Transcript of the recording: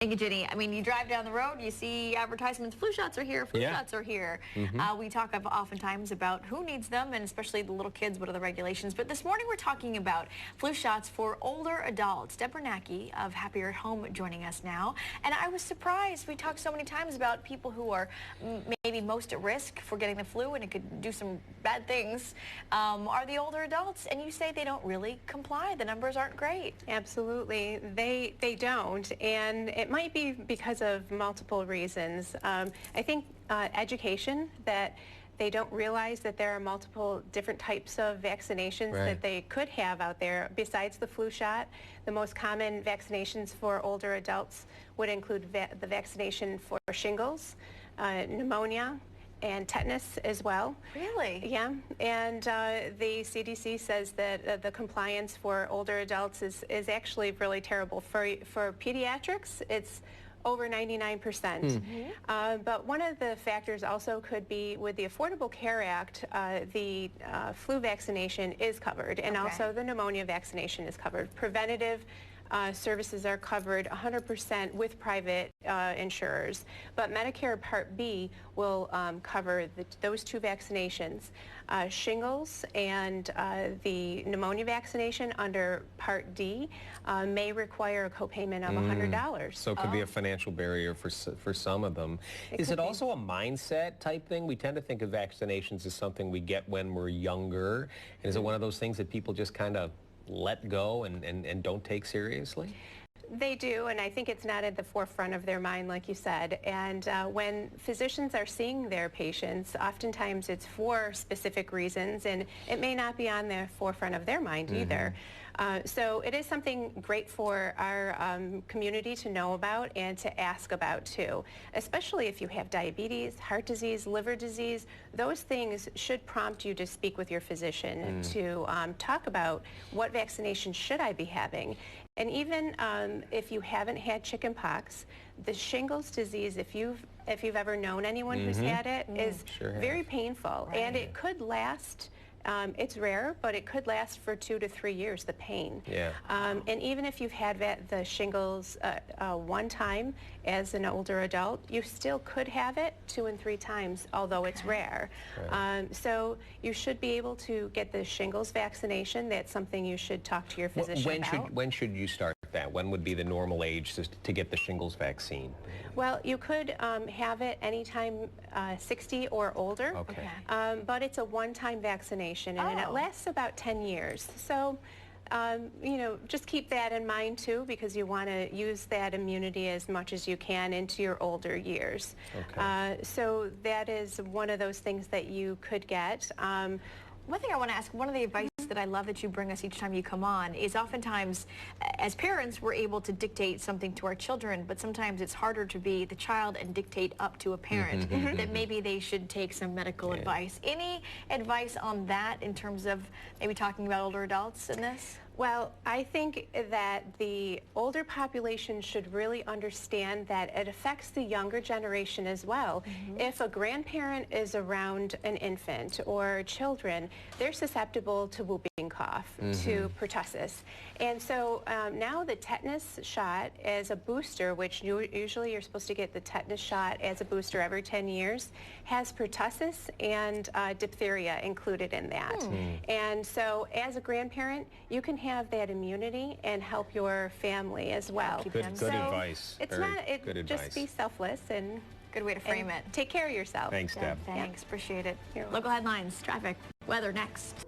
Thank you, Jenny. I mean, you drive down the road, you see advertisements, flu shots are here, flu shots are here. We talk oftentimes about who needs them, and especially the little kids, what are the regulations. But this morning we're talking about flu shots for older adults. Deb Bernacki of Happier at Home joining us now. And I was surprised. We talked so many times about people who are maybe most at risk for getting the flu, and it could do some bad things, are the older adults. And you say they don't really comply. The numbers aren't great. Absolutely. They don't. And it might be because of multiple reasons. I think education, that they don't realize that there are multiple different types of vaccinations that they could have out there besides the flu shot. The most common vaccinations for older adults would include the vaccination for shingles, pneumonia, and tetanus as well. Really? Yeah, and the CDC says that the compliance for older adults is actually really terrible. For pediatrics, it's over 99%. But one of the factors also could be with the Affordable Care Act, the flu vaccination is covered, and also the pneumonia vaccination is covered. Preventative services are covered 100% with private insurers, but Medicare Part B will cover those two vaccinations. Shingles and the pneumonia vaccination under Part D may require a copayment of $100. So it could be a financial barrier for some of them. Is it also a mindset type thing? We tend to think of vaccinations as something we get when we're younger. And is it one of those things that people just kind of let go and don't take seriously? They do, and I think it's not at the forefront of their mind, like you said. And when physicians are seeing their patients, oftentimes it's for specific reasons, and it may not be on the forefront of their mind either. So it is something great for our community to know about and to ask about too, especially if you have diabetes, heart disease, liver disease. Those things should prompt you to speak with your physician to talk about what vaccination should I be having. And even if you haven't had chicken pox, the shingles disease, if you've ever known anyone who's had it, is very painful, and it could last. It's rare, but it could last for 2 to 3 years, the pain. And even if you've had the shingles one time as an older adult, you still could have it 2 and 3 times, although it's rare. So you should be able to get the shingles vaccination. That's something you should talk to your physician about. When should you start that? When would be the normal age to get the shingles vaccine? Well, you could have it anytime 60 or older, but it's a one-time vaccination, and it lasts about 10 years. So, you know, just keep that in mind too, because you want to use that immunity as much as you can into your older years. So that is one of those things that you could get. One thing I want to ask, one of the advice that I love that you bring us each time you come on is oftentimes as parents we're able to dictate something to our children, but sometimes it's harder to be the child and dictate up to a parent that maybe they should take some medical advice. Any advice on that in terms of maybe talking about older adults in this? Well, I think that the older population should really understand that it affects the younger generation as well. If a grandparent is around an infant or children, they're susceptible to whooping cough, to pertussis. And so now the tetanus shot as a booster, which usually you're supposed to get the tetanus shot as a booster every 10 years, has pertussis and diphtheria included in that. And so as a grandparent, you can have that immunity and help your family as well. Good advice. It's good advice. Just be selfless and good way to frame it. Take care of yourself. Thanks, Deb. Thanks, appreciate it. Local headlines, traffic, weather next.